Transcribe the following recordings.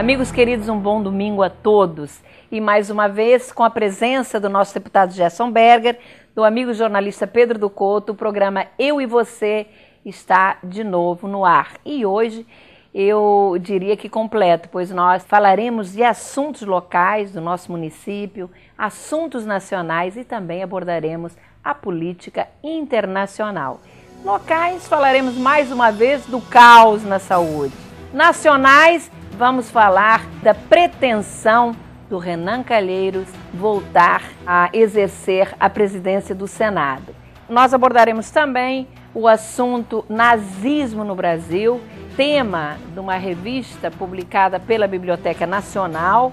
Amigos queridos, um bom domingo a todos. E mais uma vez, com a presença do nosso deputado Gerson Berger, do amigo jornalista Pedro do Couto, o programa Eu e Você está de novo no ar. E hoje eu diria que completo, pois nós falaremos de assuntos locais do nosso município, assuntos nacionais e também abordaremos a política internacional. Locais, falaremos mais uma vez do caos na saúde. Nacionais, vamos falar da pretensão do Renan Calheiros voltar a exercer a presidência do Senado. Nós abordaremos também o assunto nazismo no Brasil, tema de uma revista publicada pela Biblioteca Nacional,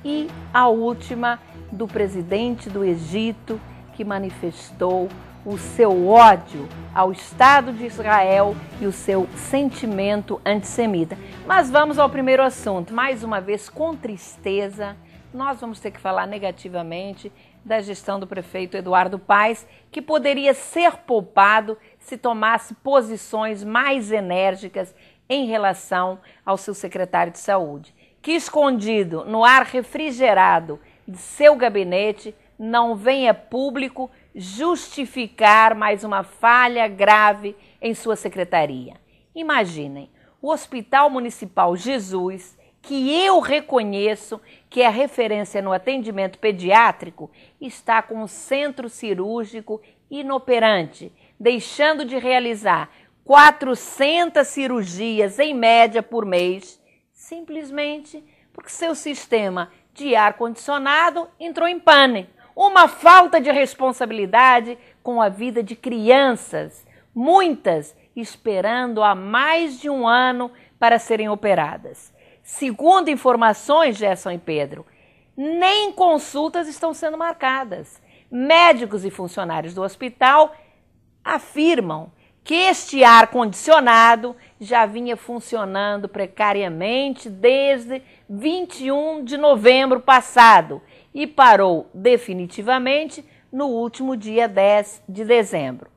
e a última do presidente do Egito, que manifestou o seu ódio ao Estado de Israel e o seu sentimento antissemita. Mas vamos ao primeiro assunto. Mais uma vez, com tristeza, nós vamos ter que falar negativamente da gestão do prefeito Eduardo Paes, que poderia ser poupado se tomasse posições mais enérgicas em relação ao seu secretário de saúde, que, escondido no ar refrigerado de seu gabinete, não venha público justificar mais uma falha grave em sua secretaria. Imaginem, o Hospital Municipal Jesus, que eu reconheço que é referência no atendimento pediátrico, está com o centro cirúrgico inoperante, deixando de realizar 400 cirurgias em média por mês, simplesmente porque seu sistema de ar-condicionado entrou em pane. Uma falta de responsabilidade com a vida de crianças, muitas esperando há mais de um ano para serem operadas. Segundo informações, Gerson e Pedro, nem consultas estão sendo marcadas. Médicos e funcionários do hospital afirmam que este ar-condicionado já vinha funcionando precariamente desde 21 de novembro passado e parou definitivamente no último dia 10 de dezembro.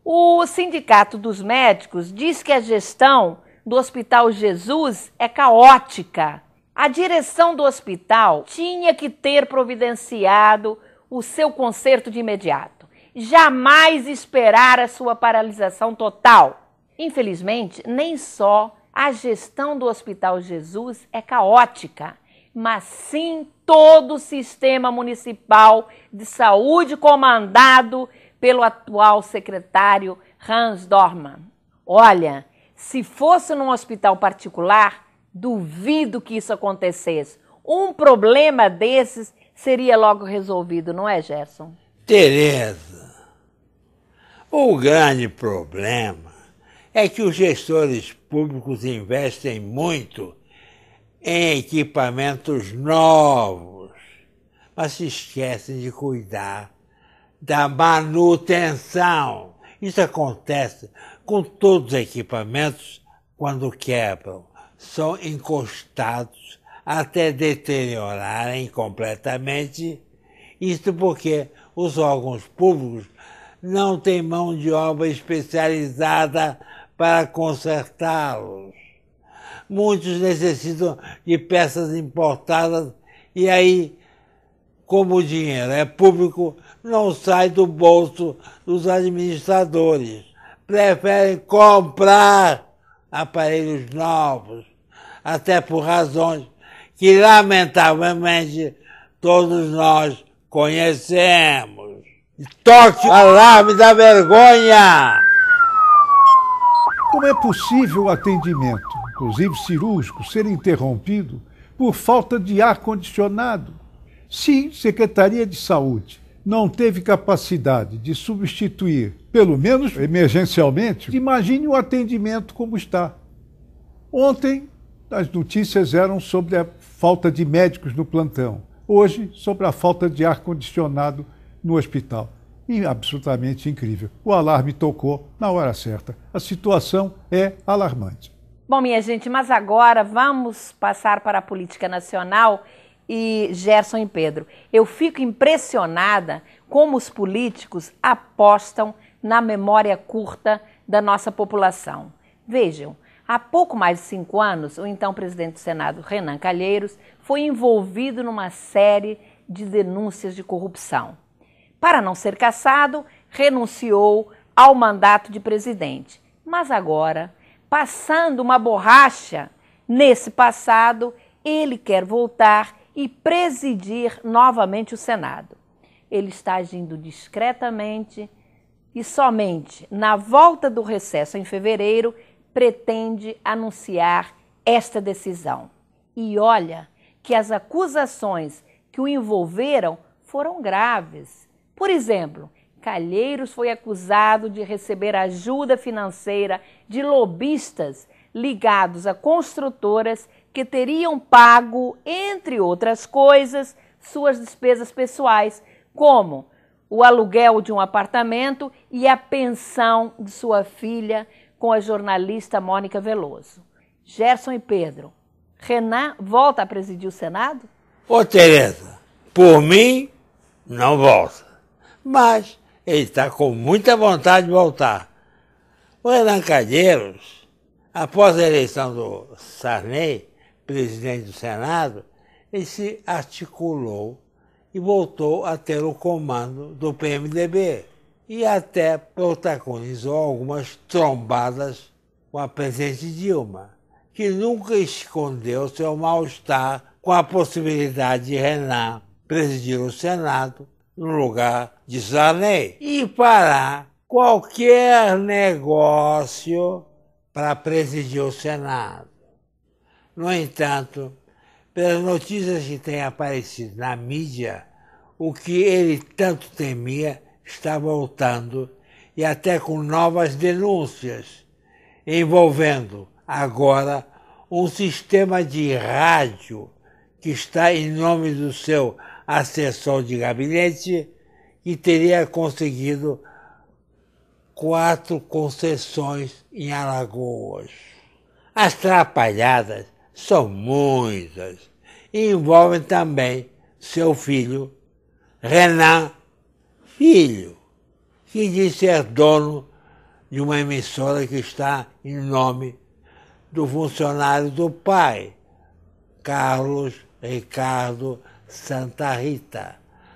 O Sindicato dos Médicos diz que a gestão do Hospital Jesus é caótica. A direção do hospital tinha que ter providenciado o seu conserto de imediato. Jamais esperar a sua paralisação total. Infelizmente, nem só a gestão do Hospital Jesus é caótica, mas sim todo o sistema municipal de saúde comandado pelo atual secretário Hans Dormann. Olha, se fosse num hospital particular, duvido que isso acontecesse. Um problema desses seria logo resolvido, não é, Gerson? Tereza, o grande problema é que os gestores públicos investem muito em equipamentos novos, mas se esquecem de cuidar da manutenção. Isso acontece com todos os equipamentos quando quebram. São encostados até deteriorarem completamente. Isso porque os órgãos públicos não têm mão de obra especializada para consertá-los. Muitos necessitam de peças importadas e aí, como o dinheiro é público, não sai do bolso dos administradores. Preferem comprar aparelhos novos, até por razões que, lamentavelmente, todos nós conhecemos. Toque o alarme da vergonha! Como é possível o atendimento, inclusive cirúrgico, ser interrompido por falta de ar-condicionado? Se a Secretaria de Saúde não teve capacidade de substituir, pelo menos emergencialmente, imagine o atendimento como está. Ontem, as notícias eram sobre a falta de médicos no plantão. Hoje, sobre a falta de ar-condicionado no hospital. E absolutamente incrível. O alarme tocou na hora certa. A situação é alarmante. Bom, minha gente, mas agora vamos passar para a política nacional. E Gerson e Pedro, eu fico impressionada como os políticos apostam na memória curta da nossa população. Vejam, Há pouco mais de 5 anos, o então presidente do Senado, Renan Calheiros, foi envolvido numa série de denúncias de corrupção. Para não ser cassado, renunciou ao mandato de presidente. Mas agora, passando uma borracha nesse passado, ele quer voltar e presidir novamente o Senado. Ele está agindo discretamente e somente na volta do recesso em fevereiro pretende anunciar esta decisão. E olha que as acusações que o envolveram foram graves. Por exemplo, Calheiros foi acusado de receber ajuda financeira de lobistas ligados a construtoras que teriam pago, entre outras coisas, suas despesas pessoais, como o aluguel de um apartamento e a pensão de sua filha com a jornalista Mônica Veloso. Gerson e Pedro, Renan volta a presidir o Senado? Ô Tereza, por mim, não volta. Mas ele está com muita vontade de voltar. O Renan Calheiros, após a eleição do Sarney, presidente do Senado, ele se articulou e voltou a ter o comando do PMDB. E até protagonizou algumas trombadas com a presidente Dilma, que nunca escondeu seu mal-estar com a possibilidade de Renan presidir o Senado no lugar de Sarney e parar qualquer negócio para presidir o Senado. No entanto, pelas notícias que têm aparecido na mídia, o que ele tanto temia está voltando, e até com novas denúncias, envolvendo agora um sistema de rádio que está em nome do seu assessor de gabinete, que teria conseguido 4 concessões em Alagoas. As trapalhadas são muitas e envolvem também seu filho, Renan Filho, que diz ser dono de uma emissora que está em nome do funcionário do pai, Carlos Ricardo Santa Rita,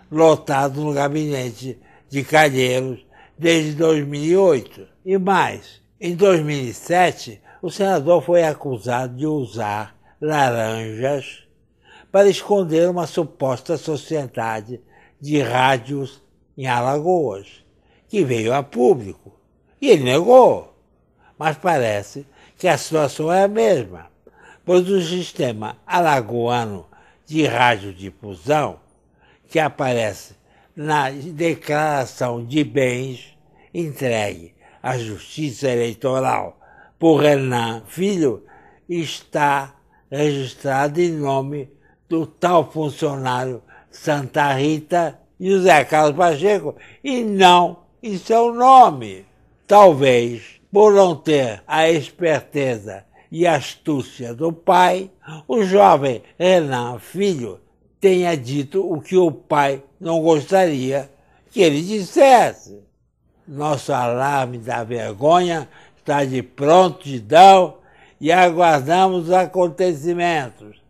lotado no gabinete de Calheiros desde 2008. E mais, em 2007, o senador foi acusado de usar laranjas para esconder uma suposta sociedade de rádios em Alagoas, que veio a público. E ele negou. Mas parece que a situação é a mesma, pois o sistema alagoano de radiodifusão, que aparece na declaração de bens entregue à Justiça Eleitoral por Renan Filho, está registrado em nome do tal funcionário Santa Rita e José Carlos Pacheco, e não em seu nome. Talvez, por não ter a esperteza e astúcia do pai, o jovem Renan Filho tenha dito o que o pai não gostaria que ele dissesse. Nosso alarme da vergonha está de prontidão e aguardamos os acontecimentos.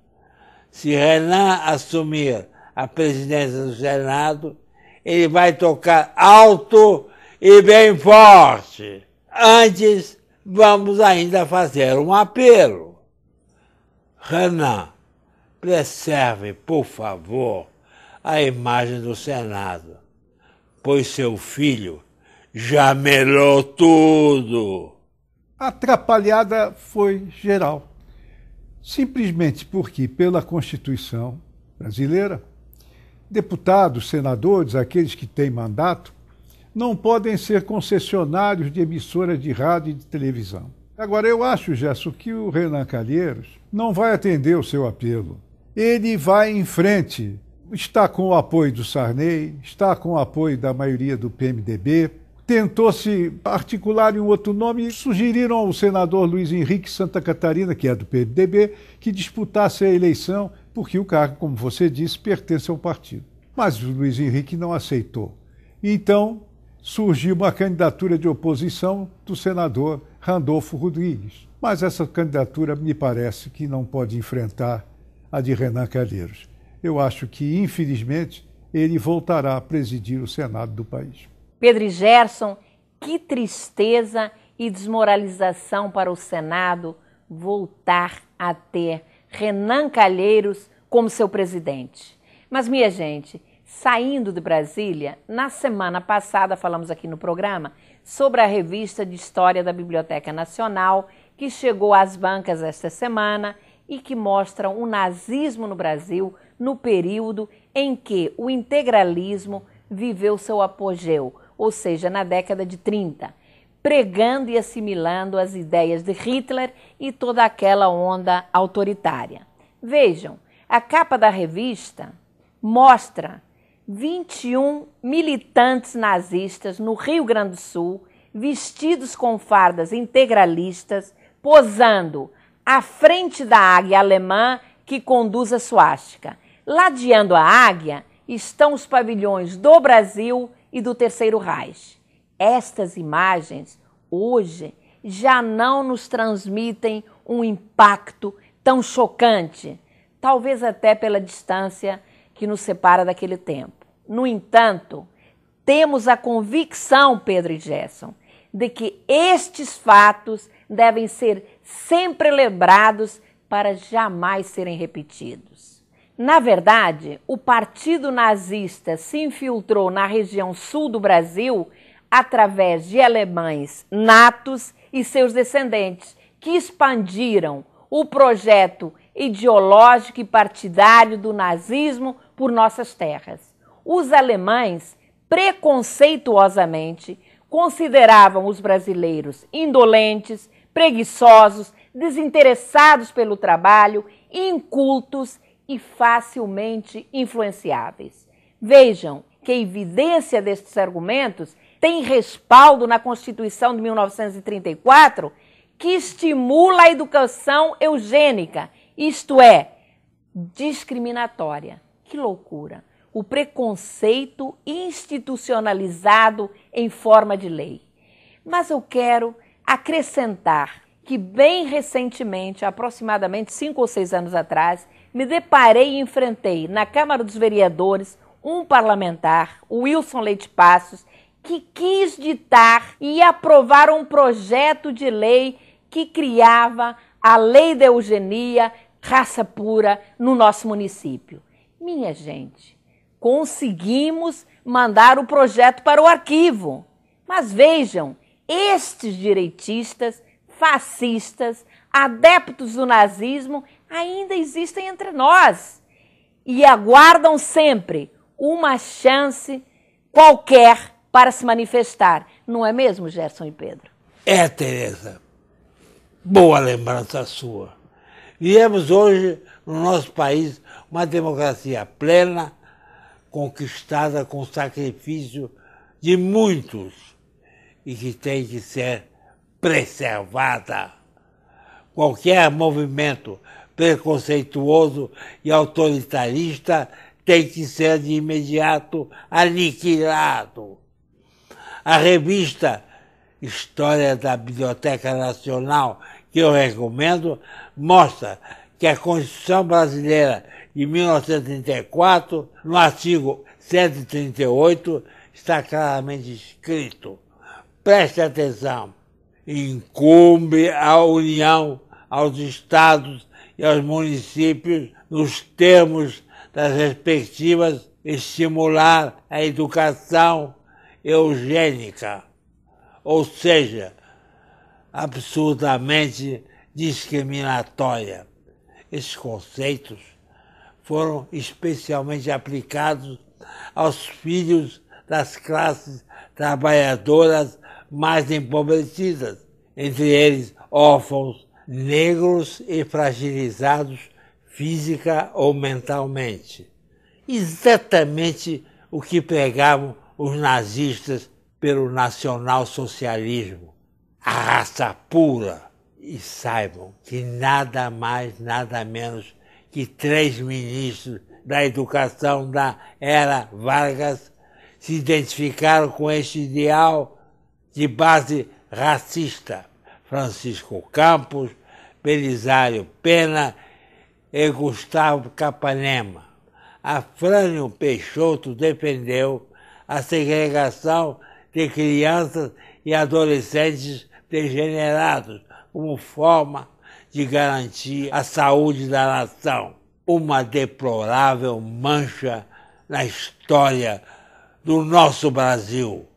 Se Renan assumir a presidência do Senado, ele vai tocar alto e bem forte. Antes, vamos ainda fazer um apelo. Renan, preserve, por favor, a imagem do Senado, pois seu filho já melou tudo. A atrapalhada foi geral. Simplesmente porque, pela Constituição brasileira, deputados, senadores, aqueles que têm mandato, não podem ser concessionários de emissoras de rádio e de televisão. Agora, eu acho, Gerson, que o Renan Calheiros não vai atender o seu apelo. Ele vai em frente, está com o apoio do Sarney, está com o apoio da maioria do PMDB, tentou se articular em um outro nome e sugeriram ao senador Luiz Henrique Santa Catarina, que é do PMDB, que disputasse a eleição, porque o cargo, como você disse, pertence ao partido. Mas o Luiz Henrique não aceitou. Então, surgiu uma candidatura de oposição do senador Randolfo Rodrigues. Mas essa candidatura me parece que não pode enfrentar a de Renan Calheiros. Eu acho que, infelizmente, ele voltará a presidir o Senado do país. Pedro e Gerson, que tristeza e desmoralização para o Senado voltar a ter Renan Calheiros como seu presidente. Mas, minha gente, saindo de Brasília, na semana passada falamos aqui no programa sobre a revista de História da Biblioteca Nacional, que chegou às bancas esta semana e que mostra o nazismo no Brasil no período em que o integralismo viveu seu apogeu, ou seja, na década de 30, pregando e assimilando as ideias de Hitler e toda aquela onda autoritária. Vejam, a capa da revista mostra 21 militantes nazistas no Rio Grande do Sul, vestidos com fardas integralistas, posando à frente da águia alemã que conduz a suástica. Ladeando a águia estão os pavilhões do Brasil e do Terceiro Reich. Estas imagens, hoje, já não nos transmitem um impacto tão chocante, talvez até pela distância que nos separa daquele tempo. No entanto, temos a convicção, Pedro e Gerson, de que estes fatos devem ser sempre lembrados para jamais serem repetidos. Na verdade, o partido nazista se infiltrou na região sul do Brasil através de alemães natos e seus descendentes, que expandiram o projeto ideológico e partidário do nazismo por nossas terras. Os alemães, preconceituosamente, consideravam os brasileiros indolentes, preguiçosos, desinteressados pelo trabalho, incultos e facilmente influenciáveis. Vejam que a evidência destes argumentos tem respaldo na Constituição de 1934, que estimula a educação eugênica, isto é, discriminatória. Que loucura! O preconceito institucionalizado em forma de lei. Mas eu quero acrescentar que bem recentemente, aproximadamente 5 ou 6 anos atrás, me deparei e enfrentei na Câmara dos Vereadores um parlamentar, o Wilson Leite Passos, que quis ditar e aprovar um projeto de lei que criava a lei da eugenia, raça pura, no nosso município. Minha gente, conseguimos mandar o projeto para o arquivo. Mas vejam, estes direitistas, fascistas, adeptos do nazismo ainda existem entre nós e aguardam sempre uma chance qualquer para se manifestar. Não é mesmo, Gerson e Pedro? É, Tereza. Boa lembrança sua. Vivemos hoje, no nosso país, uma democracia plena, conquistada com sacrifício de muitos e que tem que ser preservada. Qualquer movimento preconceituoso e autoritarista tem que ser de imediato aniquilado. A revista História da Biblioteca Nacional, que eu recomendo, mostra que a Constituição Brasileira de 1934, no artigo 138, está claramente escrito. Preste atenção. Incumbe à União, aos Estados e aos municípios, nos termos das respectivas, estimular a educação eugênica, ou seja, absurdamente discriminatória. Esses conceitos foram especialmente aplicados aos filhos das classes trabalhadoras mais empobrecidas, entre eles órfãos, negros e fragilizados física ou mentalmente. Exatamente o que pregavam os nazistas pelo nacionalsocialismo, a raça pura. E saibam que nada mais, nada menos que 3 ministros da educação da era Vargas se identificaram com este ideal de base racista. Francisco Campos, Belisário Pena e Gustavo Capanema. Afrânio Peixoto defendeu a segregação de crianças e adolescentes degenerados como forma de garantir a saúde da nação. Uma deplorável mancha na história do nosso Brasil.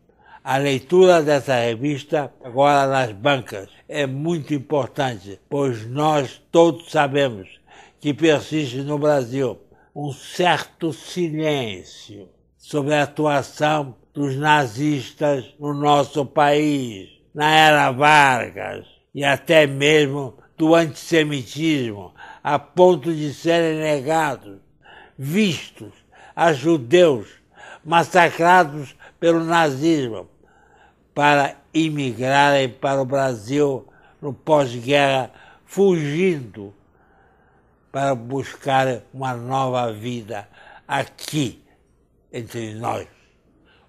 A leitura dessa revista, agora nas bancas, é muito importante, pois nós todos sabemos que persiste no Brasil um certo silêncio sobre a atuação dos nazistas no nosso país, na era Vargas, e até mesmo do antissemitismo, a ponto de serem negados vistos a judeus massacrados pelo nazismo para imigrarem para o Brasil no pós-guerra, fugindo para buscar uma nova vida aqui entre nós.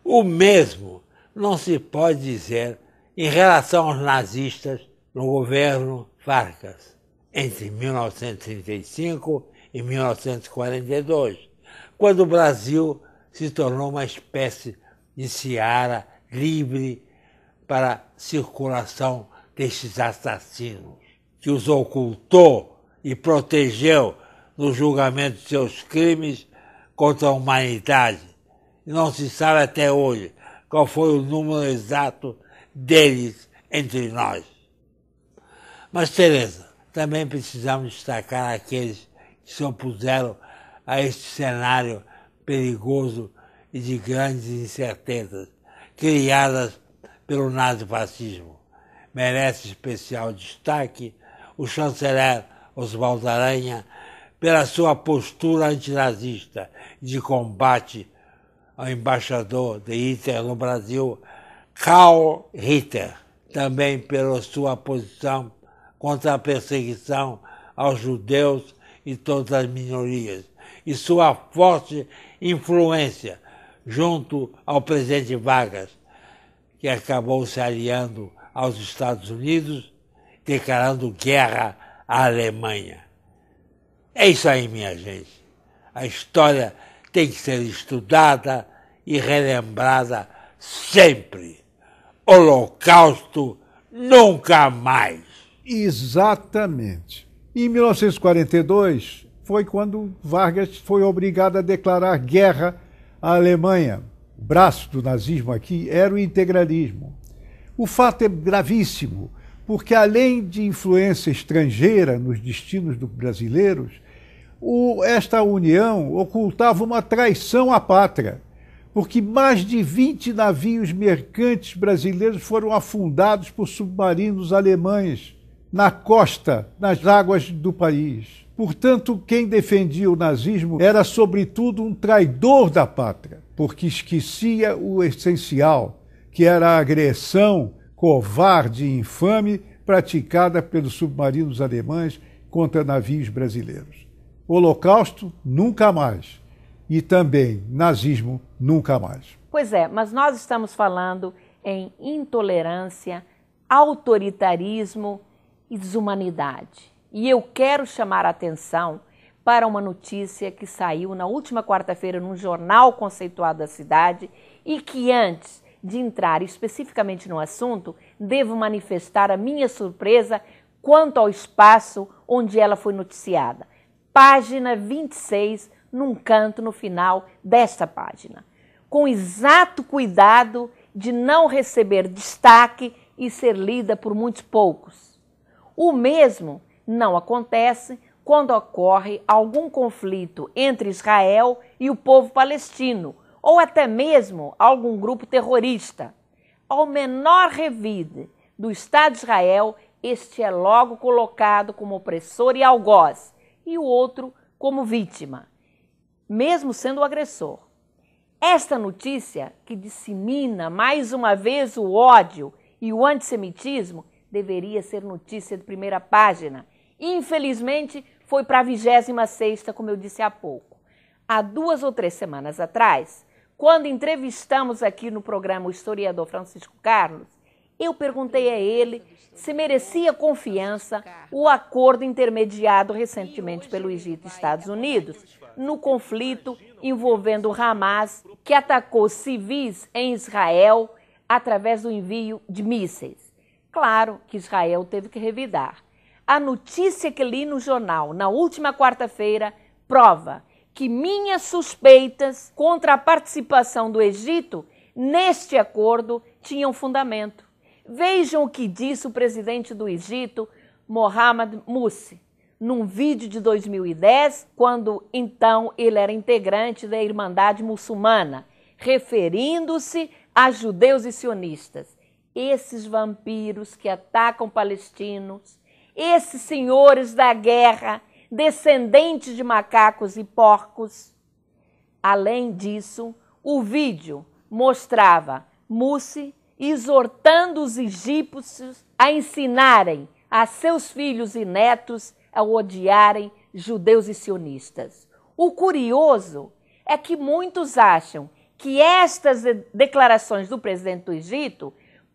O mesmo não se pode dizer em relação aos nazistas no governo Vargas, entre 1935 e 1942, quando o Brasil se tornou uma espécie de seara livre para a circulação destes assassinos, que os ocultou e protegeu no julgamento de seus crimes contra a humanidade. E não se sabe até hoje qual foi o número exato deles entre nós. Mas, Tereza, também precisamos destacar aqueles que se opuseram a este cenário perigoso e de grandes incertezas criadas pelo nazifascismo. Merece especial destaque o chanceler Oswaldo Aranha pela sua postura antinazista de combate ao embaixador de Hitler no Brasil, Karl Ritter, também pela sua posição contra a perseguição aos judeus e todas as minorias, e sua forte influência junto ao presidente Vargas, que acabou se aliando aos Estados Unidos, declarando guerra à Alemanha. É isso aí, minha gente. A história tem que ser estudada e relembrada sempre. Holocausto nunca mais. Exatamente. Em 1942 foi quando Vargas foi obrigado a declarar guerra à Alemanha. O braço do nazismo aqui era o integralismo. O fato é gravíssimo, porque além de influência estrangeira nos destinos dos brasileiros, esta união ocultava uma traição à pátria, porque mais de 20 navios mercantes brasileiros foram afundados por submarinos alemães na costa, nas águas do país. Portanto, quem defendia o nazismo era, sobretudo, um traidor da pátria, porque esquecia o essencial, que era a agressão covarde e infame praticada pelos submarinos alemães contra navios brasileiros. Holocausto, nunca mais. E também nazismo, nunca mais. Pois é, mas nós estamos falando em intolerância, autoritarismo e desumanidade. E eu quero chamar a atenção para uma notícia que saiu na última quarta-feira num jornal conceituado da cidade e que, antes de entrar especificamente no assunto, devo manifestar a minha surpresa quanto ao espaço onde ela foi noticiada. Página 26, num canto no final desta página. Com exato cuidado de não receber destaque e ser lida por muitos poucos. O mesmo não acontece quando ocorre algum conflito entre Israel e o povo palestino, ou até mesmo algum grupo terrorista. Ao menor revide do Estado de Israel, este é logo colocado como opressor e algoz, e o outro como vítima, mesmo sendo o agressor. Esta notícia, que dissemina mais uma vez o ódio e o antissemitismo, deveria ser notícia de primeira página. Infelizmente, foi para a 26ª, como eu disse há pouco. Há 2 ou 3 semanas atrás, quando entrevistamos aqui no programa o historiador Francisco Carlos, eu perguntei a ele se merecia confiança o acordo intermediado recentemente pelo Egito e Estados Unidos no conflito envolvendo o Hamas, que atacou civis em Israel através do envio de mísseis. Claro que Israel teve que revidar. A notícia que li no jornal na última quarta-feira prova que minhas suspeitas contra a participação do Egito neste acordo tinham fundamento. Vejam o que disse o presidente do Egito, Mohamed Morsi, num vídeo de 2010, quando então ele era integrante da Irmandade Muçulmana, referindo-se a judeus e sionistas. Esses vampiros que atacam palestinos, esses senhores da guerra, descendentes de macacos e porcos. Além disso, o vídeo mostrava Morsi exortando os egípcios a ensinarem a seus filhos e netos a odiarem judeus e sionistas. O curioso é que muitos acham que estas declarações do presidente do Egito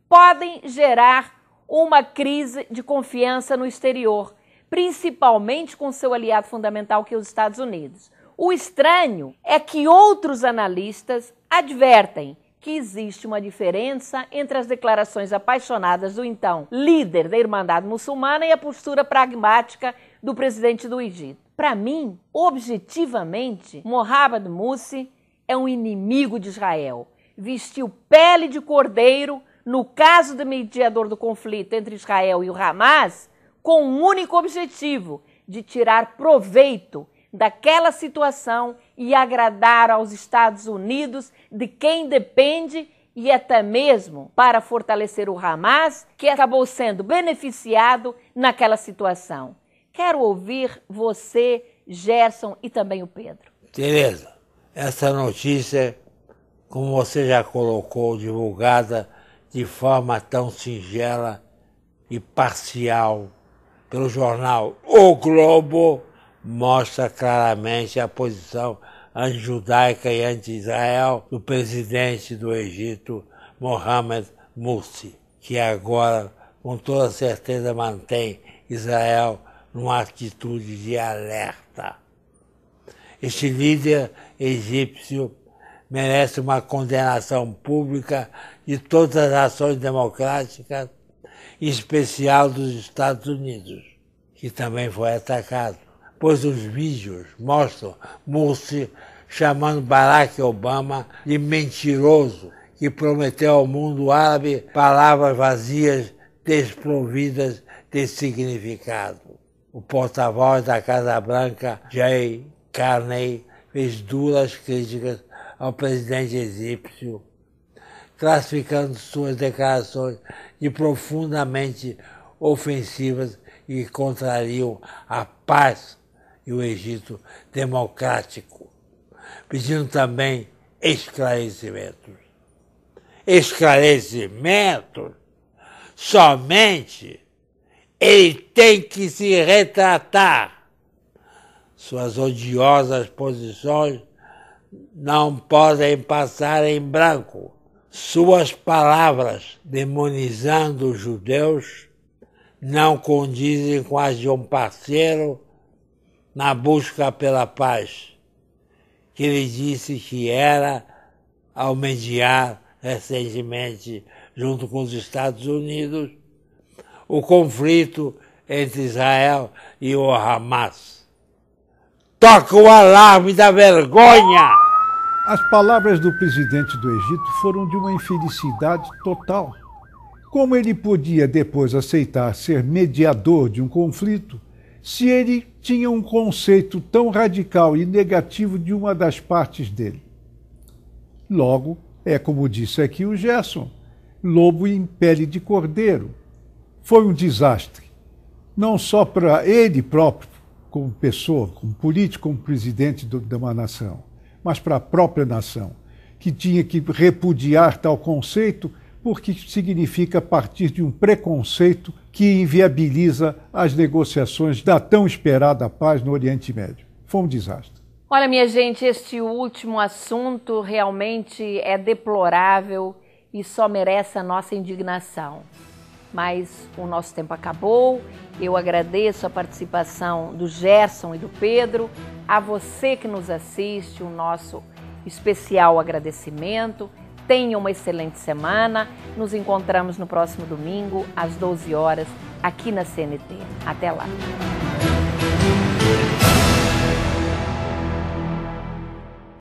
podem gerar uma crise de confiança no exterior, principalmente com seu aliado fundamental, que é os Estados Unidos. O estranho é que outros analistas advertem que existe uma diferença entre as declarações apaixonadas do então líder da Irmandade Muçulmana e a postura pragmática do presidente do Egito. Para mim, objetivamente, Mohamed Morsi é um inimigo de Israel. Vestiu pele de cordeiro no caso do mediador do conflito entre Israel e o Hamas, com um único objetivo, de tirar proveito daquela situação e agradar aos Estados Unidos, de quem depende, e até mesmo para fortalecer o Hamas, que acabou sendo beneficiado naquela situação. Quero ouvir você, Gerson, e também o Pedro. Tereza, essa notícia, como você já colocou, divulgada de forma tão singela e parcial pelo jornal O Globo, mostra claramente a posição anti-judaica e anti-Israel do presidente do Egito, Mohamed Morsi, que agora, com toda certeza, mantém Israel numa atitude de alerta. Este líder egípcio merece uma condenação pública de todas as ações democráticas, em especial dos Estados Unidos, que também foi atacado, pois os vídeos mostram Morsi chamando Barack Obama de mentiroso, que prometeu ao mundo árabe palavras vazias, desprovidas de significado. O porta-voz da Casa Branca, Jay Carney, fez duras críticas ao presidente egípcio, classificando suas declarações de profundamente ofensivas e que contrariam a paz e o Egito democrático, pedindo também esclarecimentos. Esclarecimentos? Somente ele tem que se retratar. Suas odiosas posições não podem passar em branco. Suas palavras demonizando os judeus não condizem com as de um parceiro na busca pela paz, que ele disse que era ao mediar recentemente, junto com os Estados Unidos, o conflito entre Israel e o Hamas. Toca o alarme da vergonha! As palavras do presidente do Egito foram de uma infelicidade total. Como ele podia depois aceitar ser mediador de um conflito se ele tinha um conceito tão radical e negativo de uma das partes dele? Logo, é como disse aqui o Gerson, lobo em pele de cordeiro. Foi um desastre, não só para ele próprio, como pessoa, como político, como presidente de uma nação, mas para a própria nação, que tinha que repudiar tal conceito, porque significa partir de um preconceito que inviabiliza as negociações da tão esperada paz no Oriente Médio. Foi um desastre. Olha, minha gente, este último assunto realmente é deplorável e só merece a nossa indignação. Mas o nosso tempo acabou. Eu agradeço a participação do Gerson e do Pedro. A você que nos assiste, o nosso especial agradecimento. Tenha uma excelente semana. Nos encontramos no próximo domingo, às 12 horas, aqui na CNT. Até lá!